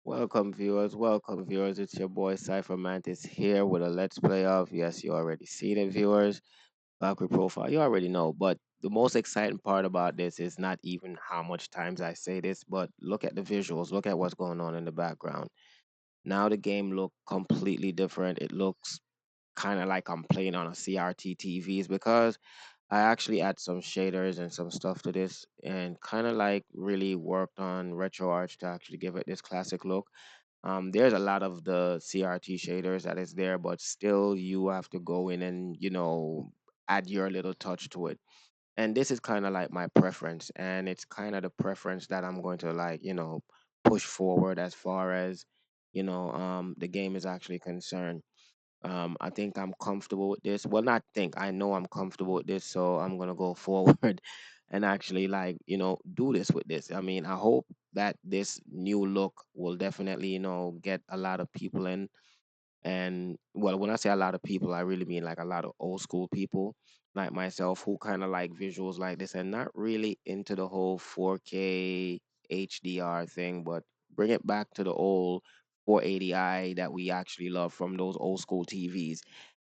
Welcome viewers. It's your boy Cypher Mantis here with a let's play of, yes, you already seen it, viewers. Valkyrie profile, you already know. But the most exciting part about this is not even how much times I say this, but look at the visuals, look at what's going on in the background. Now the game look completely different. It looks kind of like I'm playing on a CRT TVs because I actually add some shaders and some stuff to this and kind of like really worked on RetroArch to actually give it this classic look. There's a lot of the CRT shaders that is there, but still you have to go in and, add your little touch to it. And this is kind of like my preference, and it's kind of the preference that I'm going to like, push forward as far as, the game is actually concerned. I think I'm comfortable with this. Well, not think, I know I'm comfortable with this, so I'm gonna go forward and actually like, do this with this. I mean, I hope that this new look will definitely, get a lot of people in. And well, when I say a lot of people, I really mean like a lot of old school people like myself who kind of like visuals like this and not really into the whole 4K HDR thing, but bring it back to the old 480i that we actually love from those old school TVs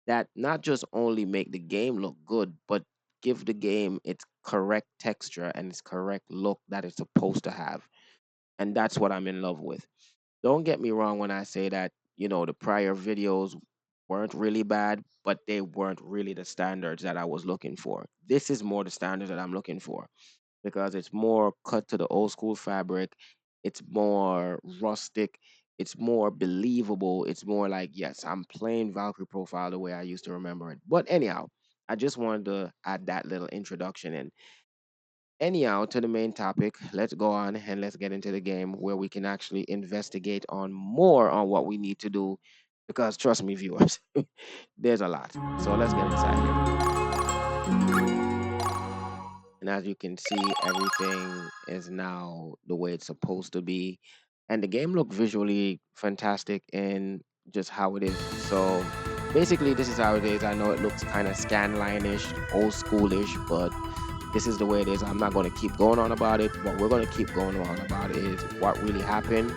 that not just only make the game look good, but give the game its correct texture and its correct look that it's supposed to have. And that's what I'm in love with. Don't get me wrong when I say that, the prior videos weren't really bad, but they weren't really the standards that I was looking for. This is more the standards that I'm looking for because it's more cut to the old school fabric. It's more rustic. It's more believable. It's more like, yes, I'm playing Valkyrie Profile the way I used to remember it. But anyhow, I just wanted to add that little introduction in. Anyhow, to the main topic, let's go on and let's get into the game where we can actually investigate on more on what we need to do because trust me, viewers, there's a lot. So let's get inside here. And as you can see, everything is now the way it's supposed to be. And the game looked visually fantastic in just how it is. So basically, this is how it is. I know it looks kind of scanline-ish, old schoolish, but this is the way it is. I'm not going to keep going on about it. What we're going to keep going on about is what really happened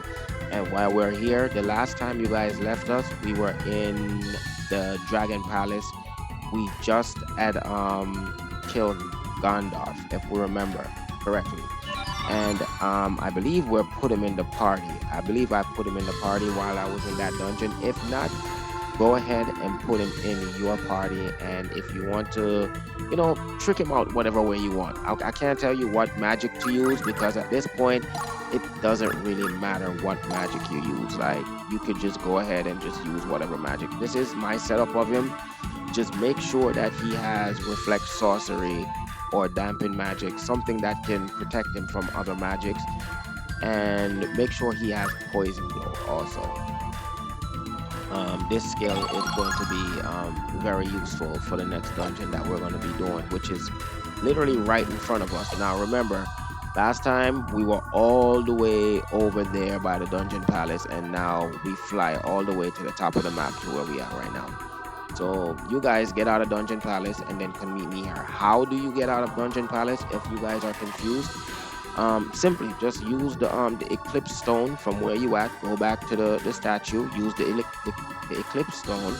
and why we're here. The last time you guys left us, we were in the Dragon Palace. We just had killed Gandalf, if we remember correctly. And I believe we put him in the party. I believe I put him in the party while I was in that dungeon. If not, go ahead and put him in your party. And if you want to, trick him out whatever way you want. I can't tell you what magic to use because at this point, it doesn't really matter what magic you use. Like, you could just go ahead and just use whatever magic. This is my setup of him. Just make sure that he has reflect sorcery or dampen magic, something that can protect him from other magics. And make sure he has poison though also. This skill is going to be very useful for the next dungeon that we're going to be doing, which is literally right in front of us. Now remember, last time we were all the way over there by the dungeon palace, and now we fly all the way to the top of the map to where we are right now. So you guys get out of Dungeon Palace and then can meet me here. How do you get out of Dungeon Palace if you guys are confused? Simply just use the Eclipse Stone from where you at. Go back to the statue. Use the Eclipse Stone.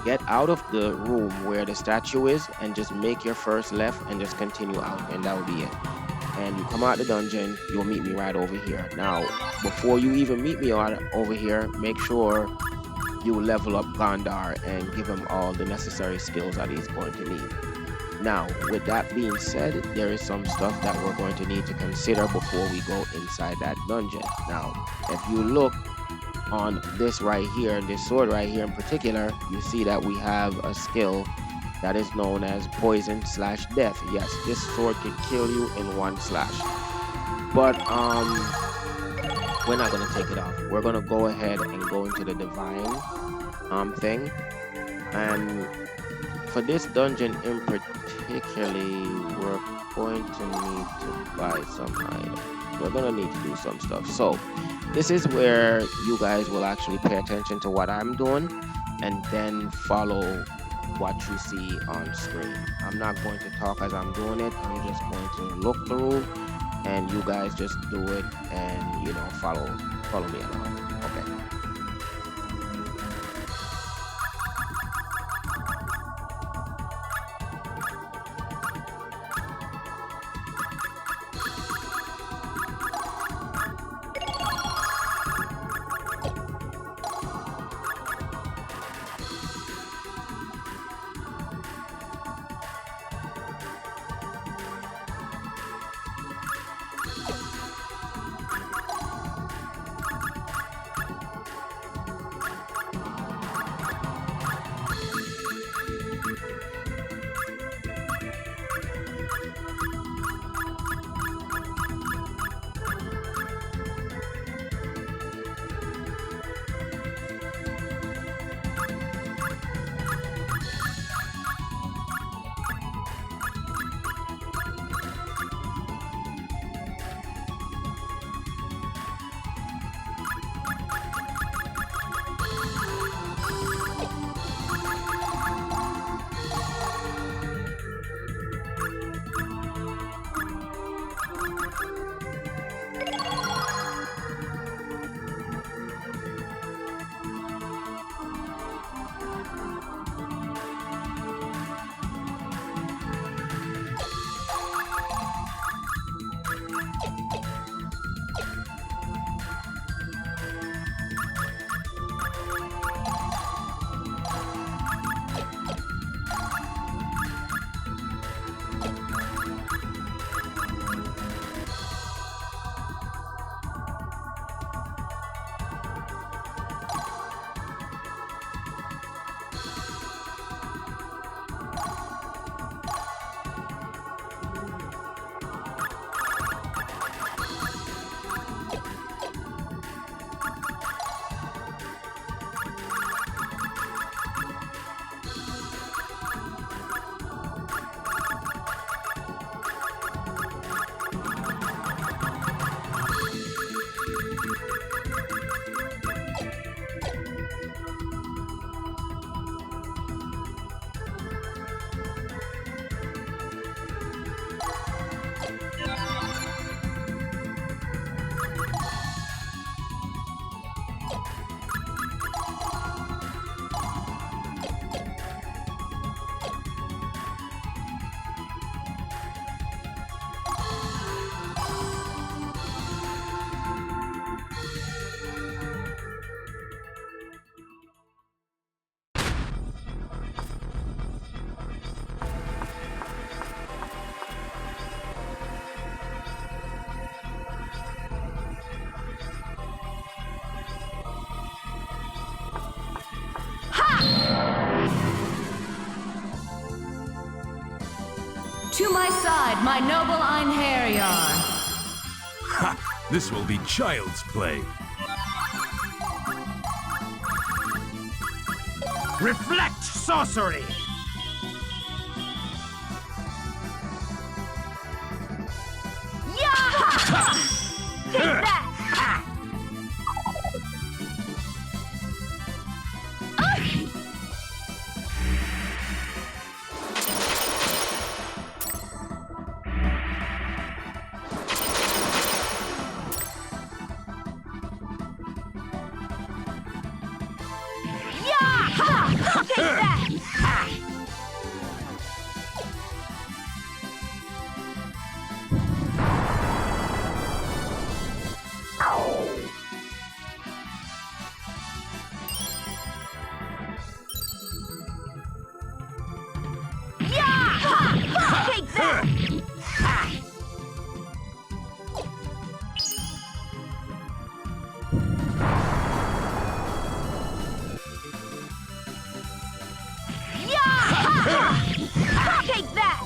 Get out of the room where the statue is and just make your first left and just continue out, and that will be it. And you come out the dungeon, you'll meet me right over here. Now, before you even meet me over here, make sure you level up Gondar and give him all the necessary skills that he's going to need. Now, with that being said, there is some stuff that we're going to need to consider before we go inside that dungeon. Now, if you look on this right here, this sword right here in particular, you see that we have a skill that is known as poison slash death. Yes, this sword can kill you in one slash. But we're not gonna take it off. We're gonna go ahead and go into the divine thing. And for this dungeon in particularly, we're going to need to buy some items. We're gonna need to do some stuff. So this is where you guys will actually pay attention to what I'm doing and then follow what you see on screen. I'm not going to talk as I'm doing it. I'm just going to look through and you guys just do it and follow Follow me along. Okay. To my side, my noble Einherjar. Ha! This will be child's play. Reflect sorcery! Yeah! Take that! Take that! Yeah! Take that! Take that!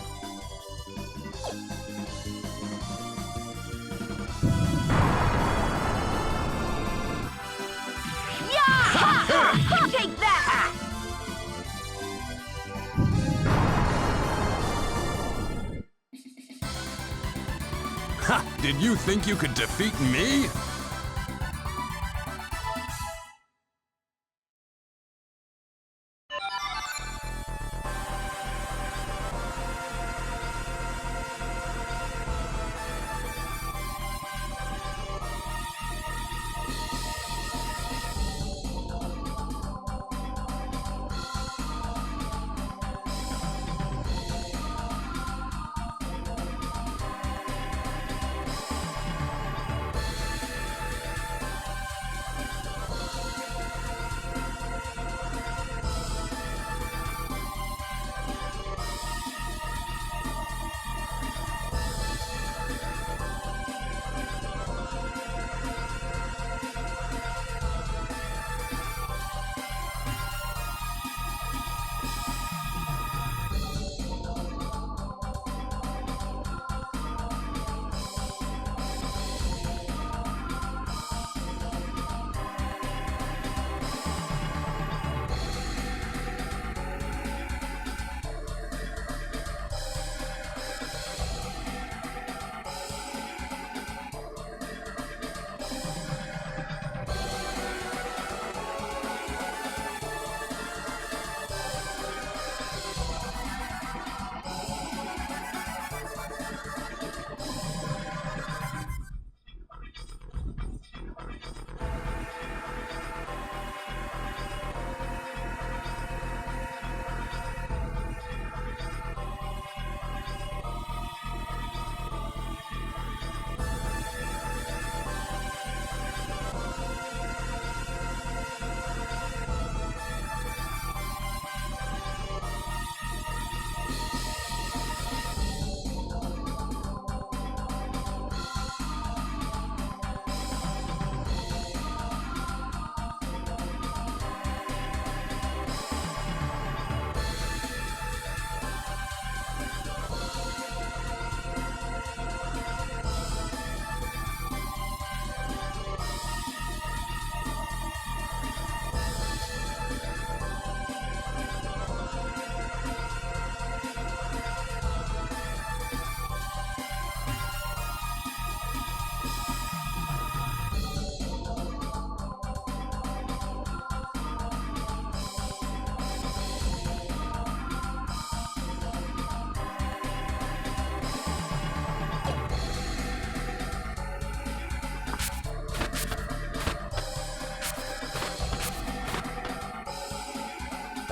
Yeah! Take that! Ha! Did you think you could defeat me?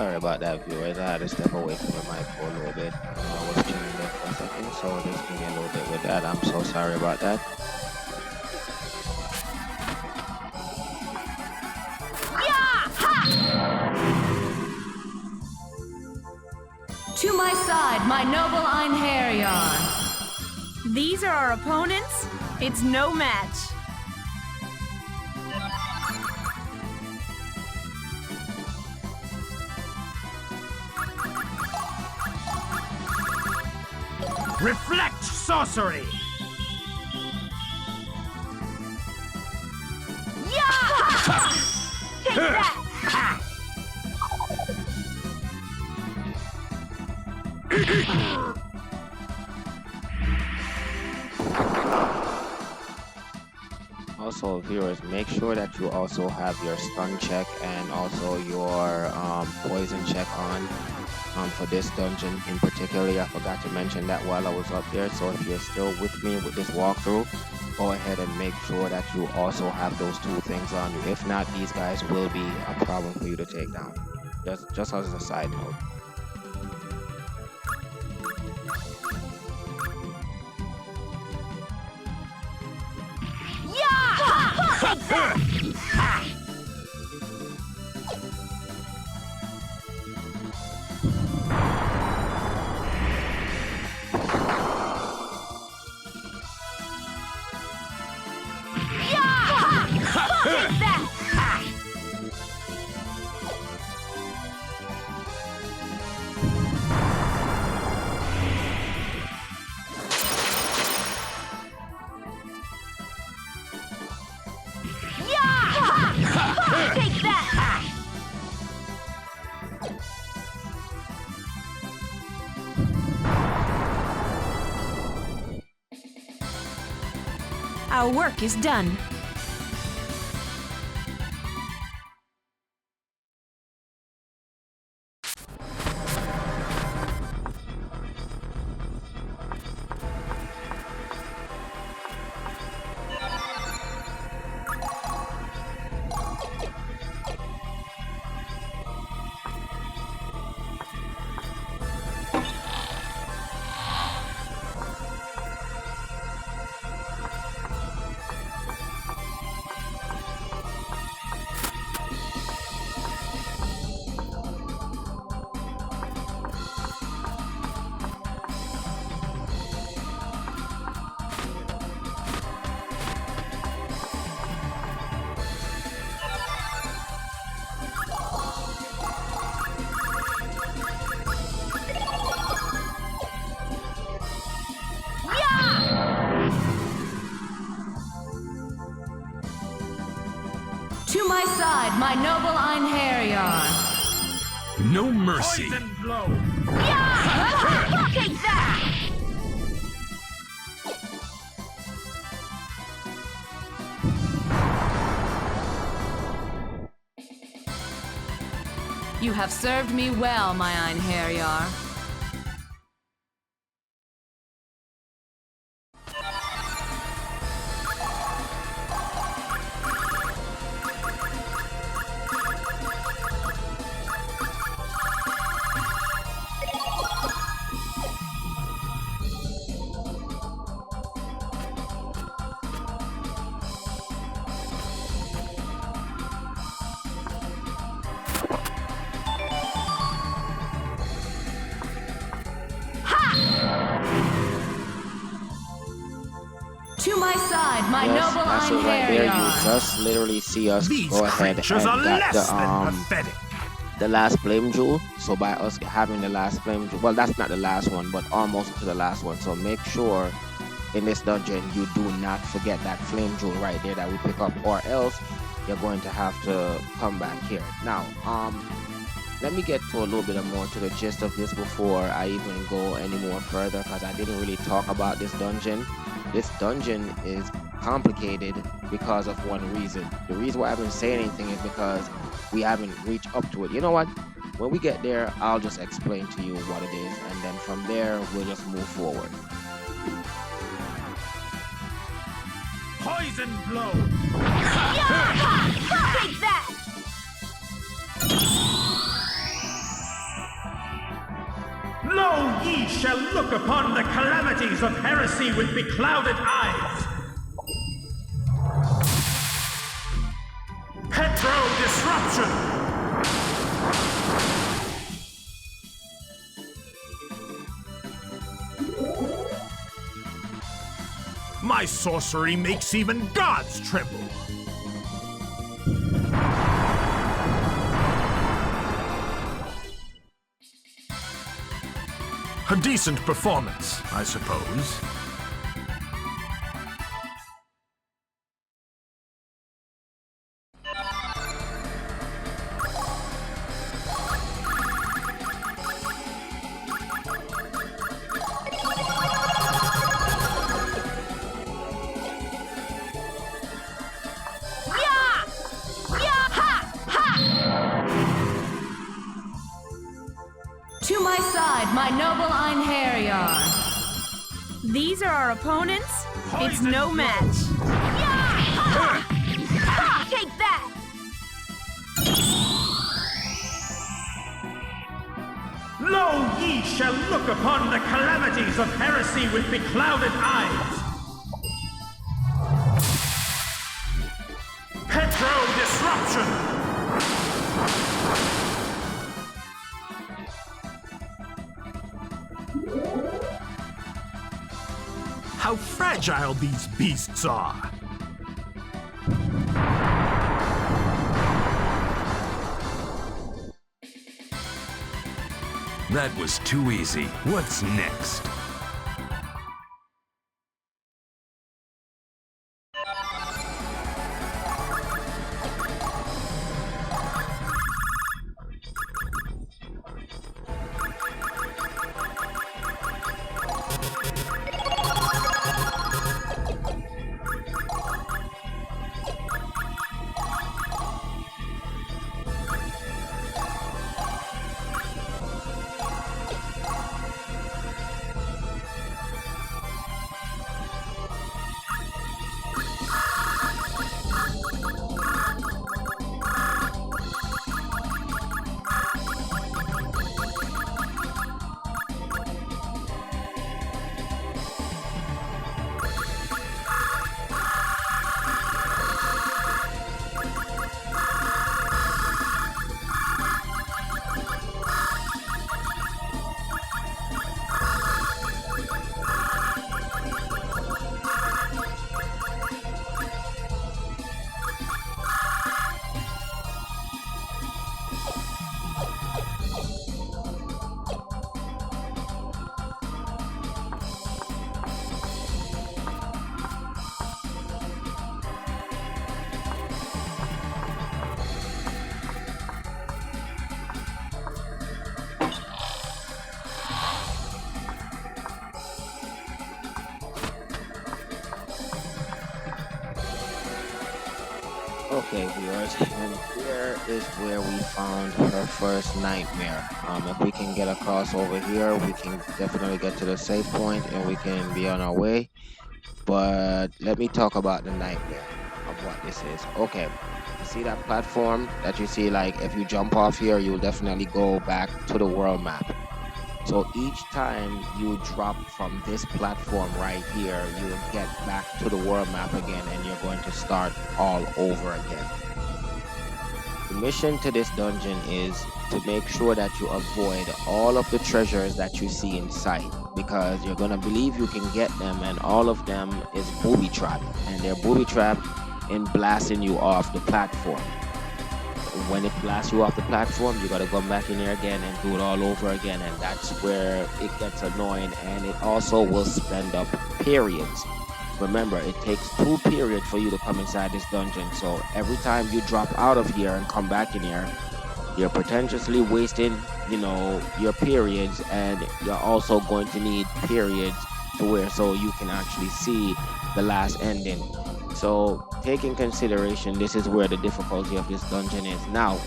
Sorry about that, viewers. I had to step away from the mic for a little bit. I was chilling there for a second, so just give me a little bit with that. I'm so sorry about that. Yeah! Ha! To my side, my noble Einherjar. These are our opponents? It's no match. Reflect sorcery! Yeah! Ha! Take that! Also, viewers, make sure that you also have your stun check and also your poison check on for this dungeon in particular. I forgot to mention that while I was up there, so if you're still with me with this walkthrough, go ahead and make sure that you also have those two things on you. If not, these guys will be a problem for you to take down. Just as a side note. Yeah! Ha! Take that! Yeah! Ha! Take that! Yeah! Ha! Take that! Our work is done. To my side, my noble Einherjar. No mercy. Poison blow! Yeah! Take that! You have served me well, my Einherjar. To my side, my Yes, noble that's it right there. You Einherjar. just literally see us These go ahead and creatures are got less than pathetic. the last flame jewel. So by us having the last flame jewel, well, that's not the last one, but almost to the last one. So make sure in this dungeon you do not forget that flame jewel right there that we pick up, or else you're going to have to come back here. Now, let me get to a little bit more to the gist of this before I even go any more further, because I didn't really talk about this dungeon. This dungeon is complicated because of one reason. The reason why I haven't said anything is because we haven't reached up to it. You know what? When we get there, I'll just explain to you what it is, and then from there, we'll just move forward. Poison blow! Yeah! Take that! ye shall look upon the calamities of heresy with beclouded eyes. Petro disruption! My sorcery makes even gods tremble. A decent performance, I suppose. To my side, my noble Einherjar. These are our opponents. It's no match. Take that! Lo, ye shall look upon the calamities of heresy with beclouded eyes. Petro disruption! How fragile these beasts are! That was too easy. What's next? Okay, viewers, and here is where we found her first nightmare. If we can get across over here, we can definitely get to the safe point and we can be on our way. But let me talk about the nightmare of what this is. Okay, you see that platform that you see, like if you jump off here, you'll definitely go back to the world map. So each time you drop from this platform right here, you will get back to the world map again and you're going to start all over again. The mission to this dungeon is to make sure that you avoid all of the treasures that you see in sight, because you're going to believe you can get them, and all of them is booby trapped, and they're booby trapped in blasting you off the platform. When it blasts you off the platform, you gotta come back in here again and do it all over again, and that's where it gets annoying, and it also will spend up periods. Remember, it takes 2 periods for you to come inside this dungeon, so every time you drop out of here and come back in here, you're potentially wasting, your periods, and you're also going to need periods to where so you can actually see the last ending. So take in consideration, this is where the difficulty of this dungeon is. Now,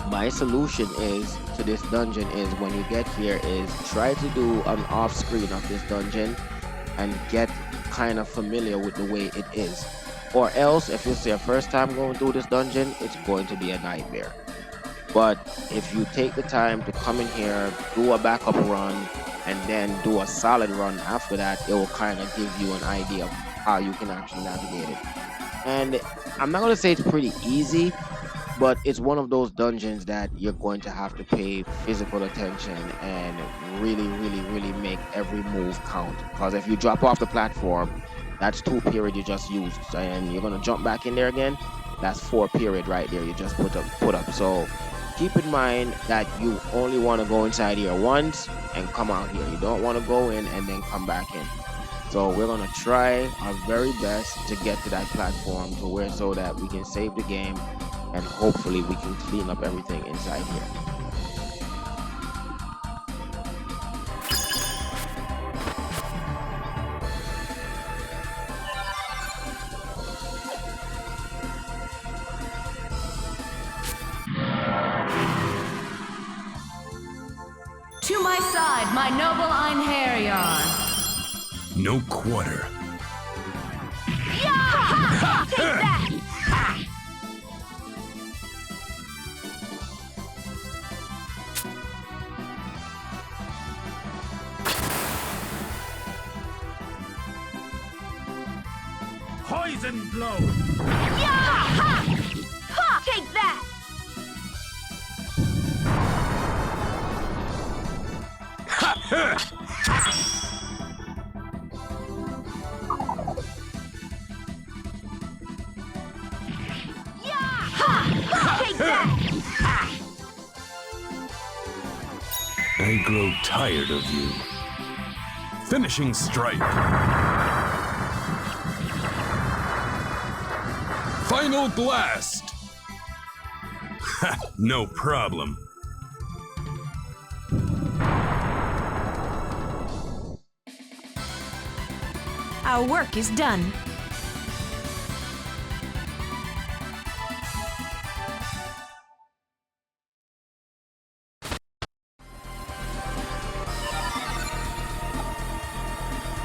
my solution is to this dungeon is, when you get here, is try to do an off screen of this dungeon and get kind of familiar with the way it is. Or else, if it's your first time going through this dungeon, it's going to be a nightmare. But if you take the time to come in here, do a backup run, and then do a solid run after that, it will kind of give you an idea of how you can actually navigate it. And I'm not going to say it's pretty easy, but it's one of those dungeons that you're going to have to pay physical attention and really, really, really make every move count. Because if you drop off the platform, that's 2 period you just used, and you're gonna jump back in there again. That's 4 period right there. You just put up. So keep in mind that you only want to go inside here once and come out here. You don't want to go in and then come back in. So we're gonna try our very best to get to that platform to where so that we can save the game and hopefully we can clean up everything inside here. To my side, my noble Einherjar. No quarter. Take that! Poison blow! Take that! Take that! I grow tired of you. Finishing strike. Final blast! Ha! No problem. Our work is done.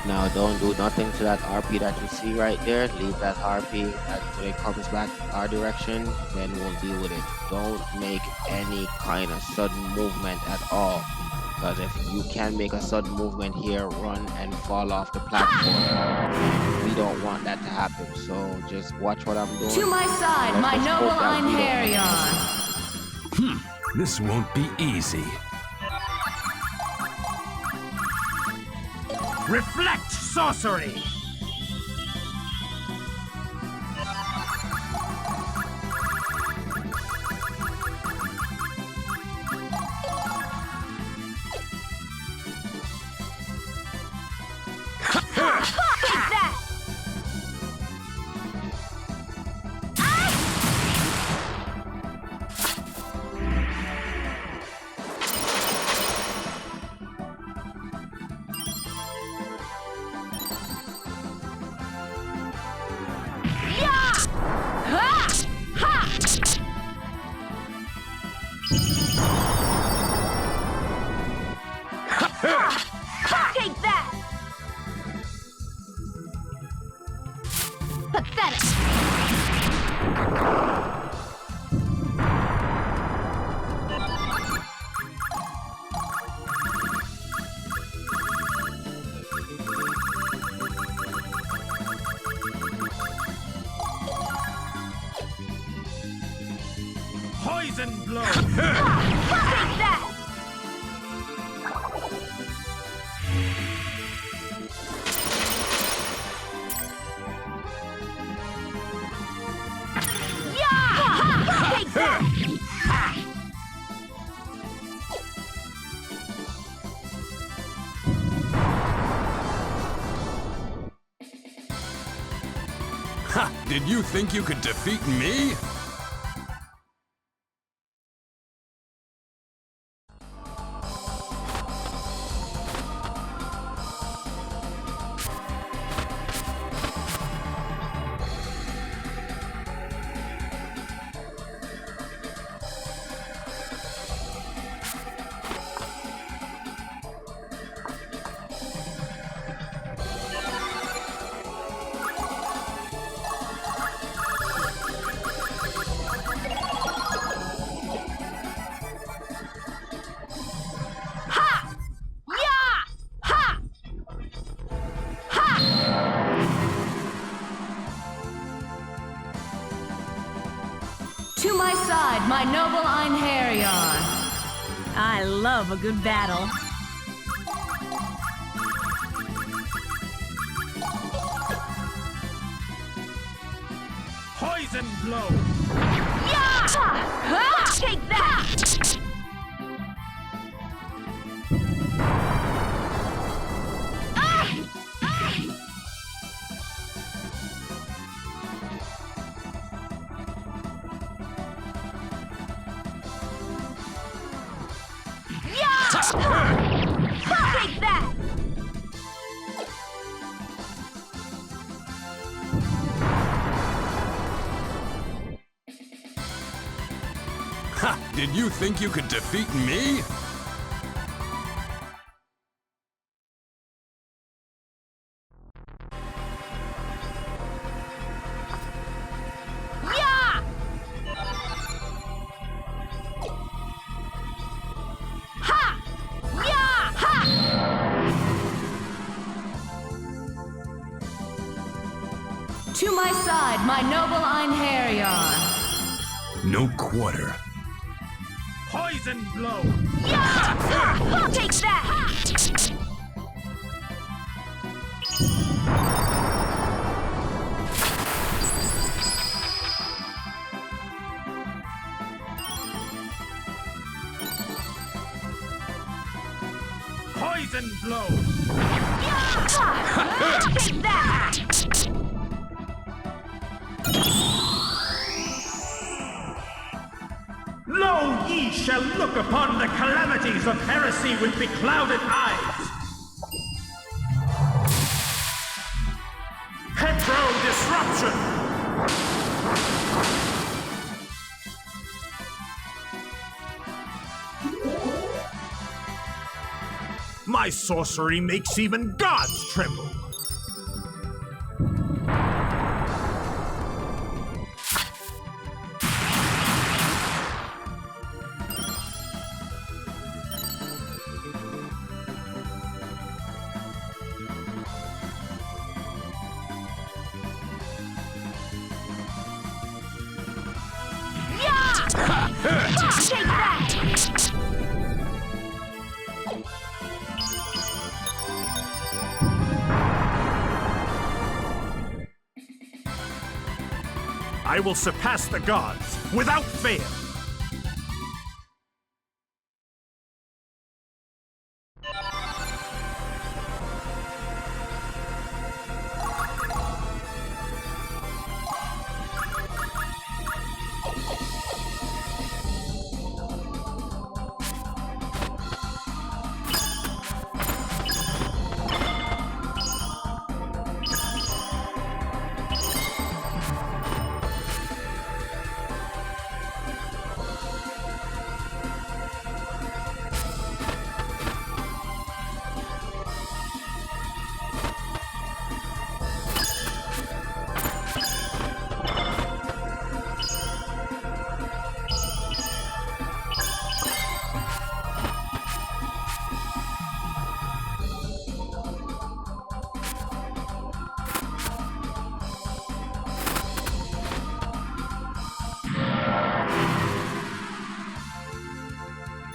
Now don't do nothing to that RP that you see right there. Leave that RP, and when it comes back our direction, then we'll deal with it. Don't make any kind of sudden movement at all. Because if you can make a sudden movement here, run and fall off the platform. We don't want that to happen. So just watch what I'm doing. To my side, Let my us noble hope that we don't- Einherjar. This won't be easy. Reflect sorcery! Take that! Take that! Pathetic! Poison blow! Take that! Take that! Ha! Did you think you could defeat me? my noble Einherjar. I love a good battle. Poison blow! Take that! Take that! Ha! Did you think you could defeat me? To my side, my noble Einherjar. No quarter. Poison blow! Take that! Poison blow! Take that! Lo, ye shall look upon the calamities of heresy with beclouded eyes! Hetero disruption! My sorcery makes even gods tremble! Take that! I will surpass the gods without fail!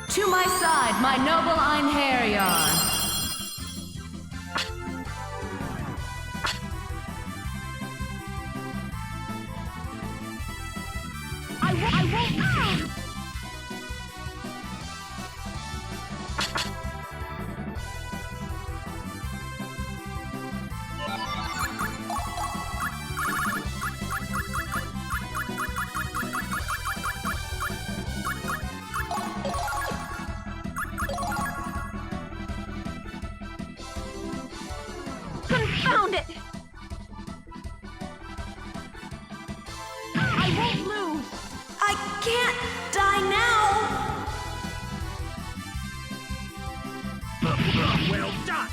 To my side, my noble Einherjar. I won't. Confound it! I won't lose. I can't die now. Well done!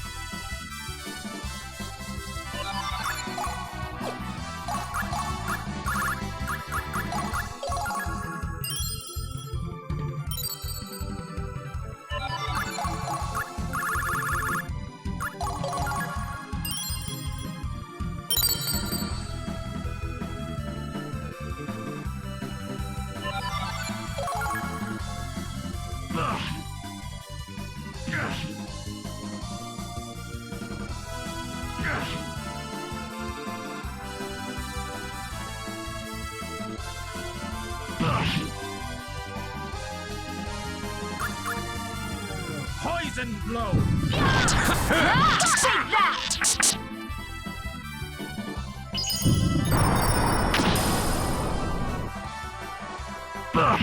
Poison blow. Take that!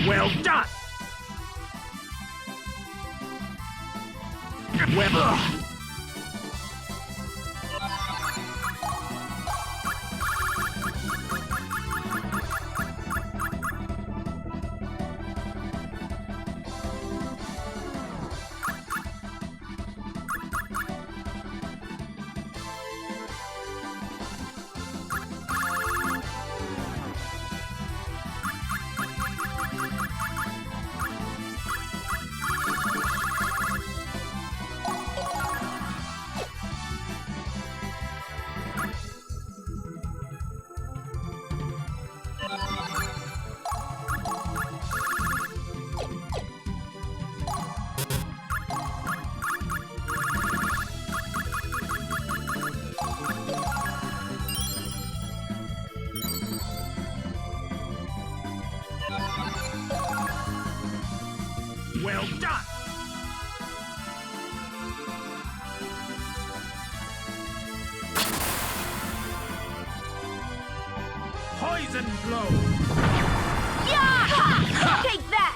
Well done. Well. Well done! Poison blow! Yeah! Take that!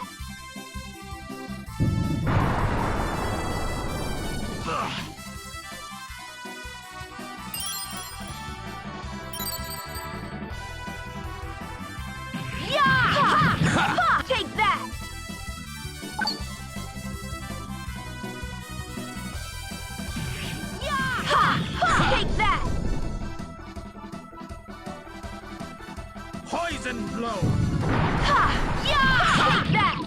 Yeah! Take that! Yeah! Take that! Poison blow! Yeah! Take that!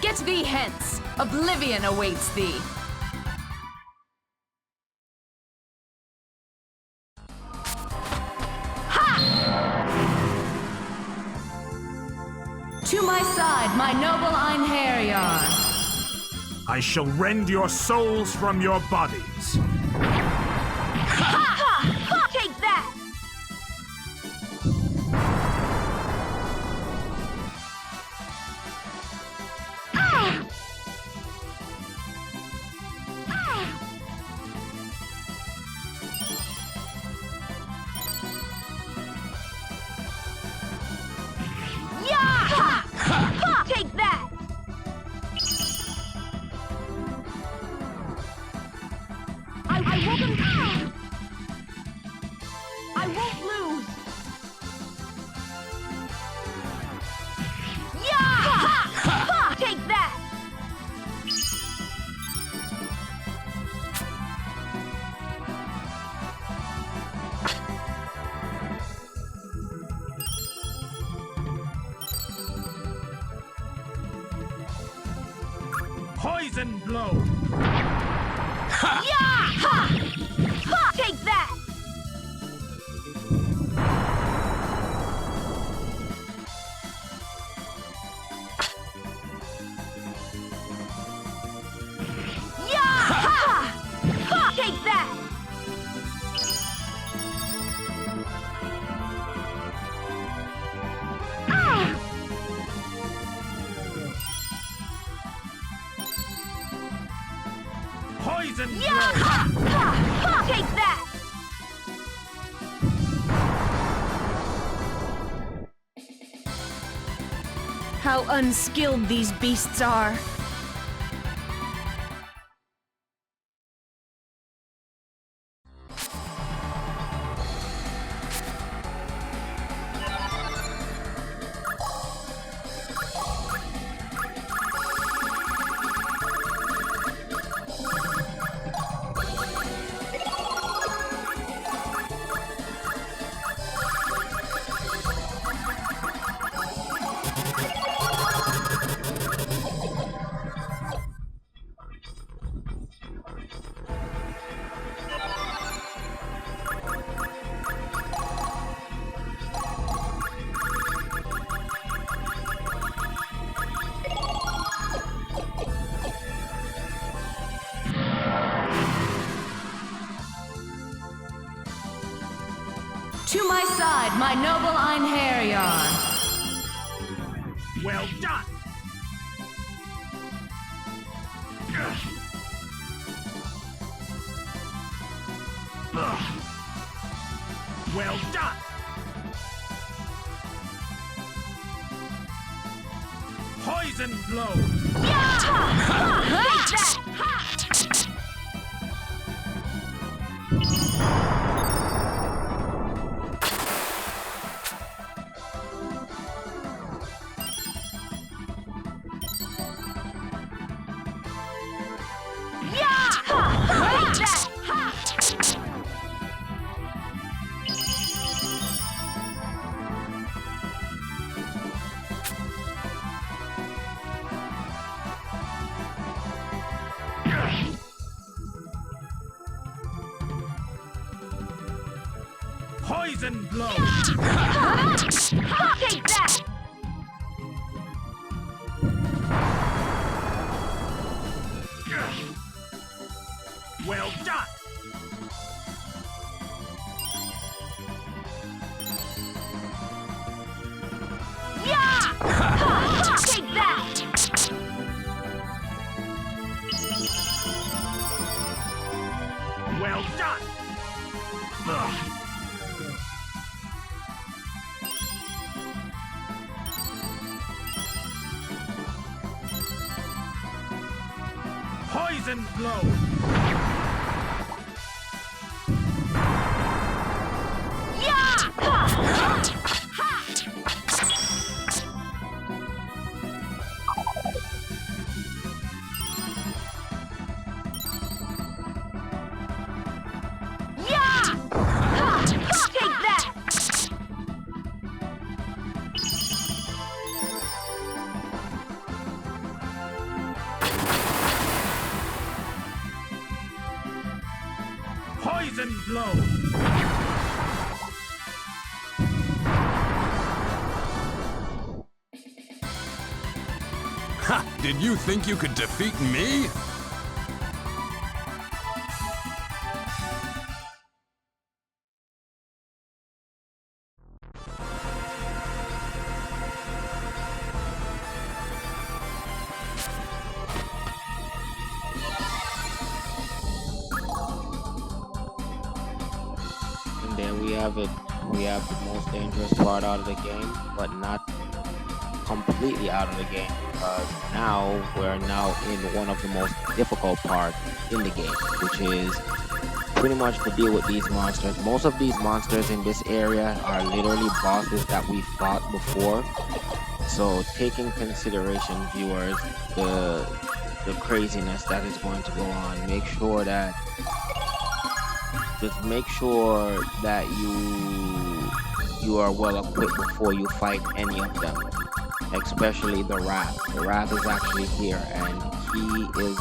Get thee hence! Oblivion awaits thee! To my side, my noble Einherjar! I shall rend your souls from your bodies. Take that! Yeah! Take that! I won't. I won't lose. Yeah! Take that! Poison blow! Yeah! Take that! Yeah! Take that! Poison blow! Yeah! Take that! How unskilled these beasts are. To my side, my noble Einherjar! Well done! Well done! Poison blow! Poison blow! Take that! Well done! Take that! Well done! Poison blow! Take that! Poison blow! Ha! Did you think you could defeat me? And there we have it. We have the most dangerous part out of the game, but not completely out of the game, because now we're now in one of the most difficult parts in the game, which is pretty much to deal with these monsters. Most of these monsters in this area are literally bosses that we fought before. So take in consideration, viewers, the craziness that is going to go on. Make sure that you are well equipped before you fight any of them, especially the Wrath. The Wrath is actually here, and he is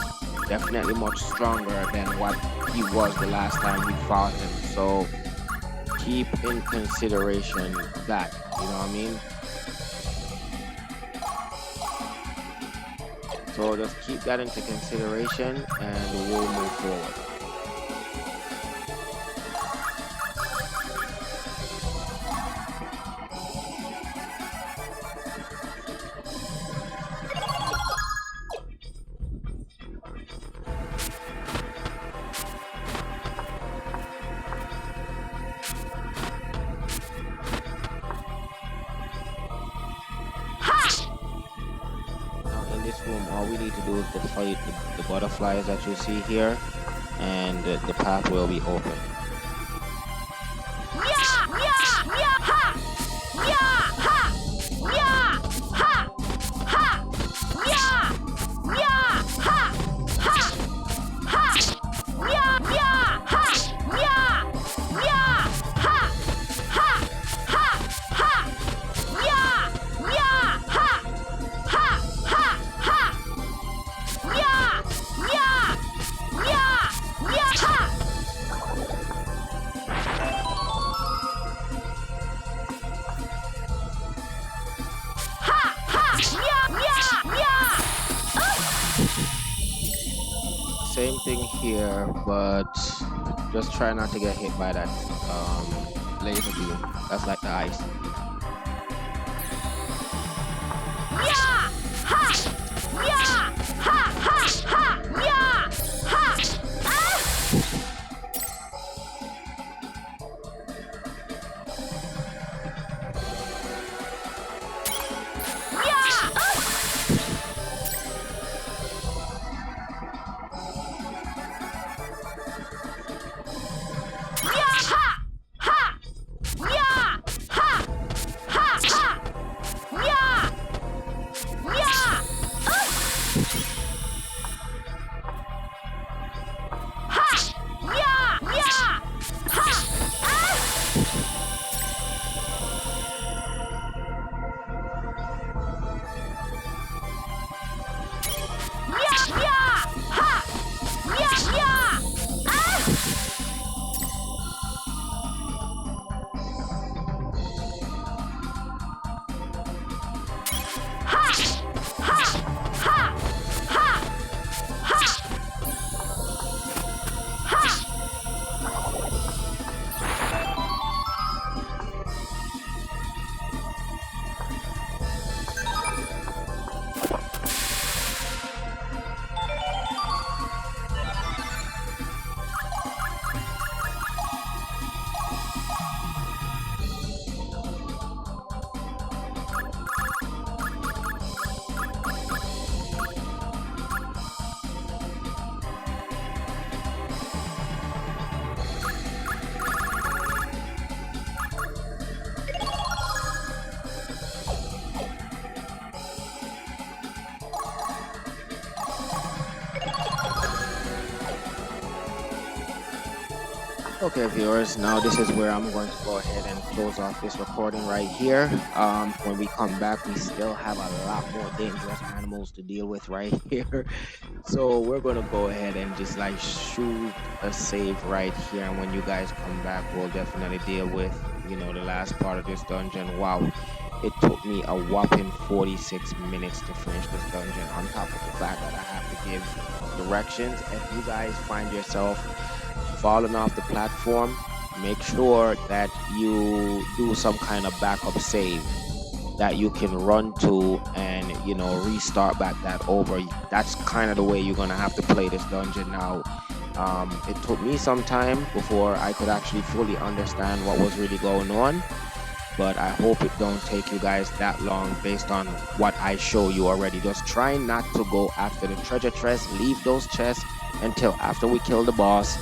definitely much stronger than what he was the last time we fought him. So keep in consideration that, you know what I mean? So just keep that into consideration and we'll move forward. All we need to do is to fight the butterflies that you see here, and the path will be open. Same thing here, but just try not to get hit by that laser beam. That's like the ice. Okay, viewers, now this is where I'm going to go ahead and close off this recording right here. When we come back, we still have a lot more dangerous animals to deal with right here. So we're going to go ahead and just like shoot a save right here. And when you guys come back, we'll definitely deal with, you know, the last part of this dungeon. Wow, it took me a whopping 46 minutes to finish this dungeon, on top of the fact that I have to give directions. If you guys find yourself falling off the platform, make sure that you do some kind of backup save that you can run to and, you know, restart back that over. That's kind of the way you're gonna have to play this dungeon now. It took me some time before I could actually fully understand what was really going on, but I hope it don't take you guys that long based on what I show you already. Just try not to go after the treasure chests. Leave those chests until after we kill the boss,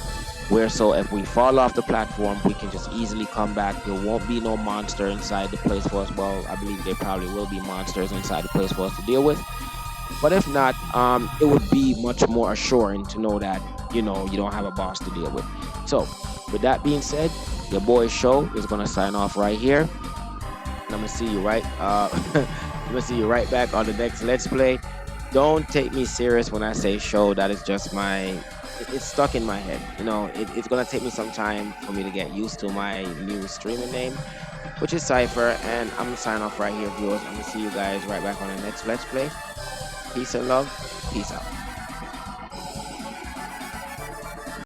where so if we fall off the platform, we can just easily come back. There won't be no monster inside the place for us. Well, I believe there probably will be monsters inside the place for us to deal with, but if not, it would be much more assuring to know that, you know, you don't have a boss to deal with. So with that being said, your boy Show is gonna sign off right here, and I'm gonna see you right I'm gonna see you right back on the next Let's Play. Don't take me serious when I say Show. That is just my, it's stuck in my head. You know, it's gonna take me some time for me to get used to my new streaming name, which is Cypher. And I'm gonna sign off right here, viewers. I'm gonna see you guys right back on the next Let's Play. Peace and love. Peace out.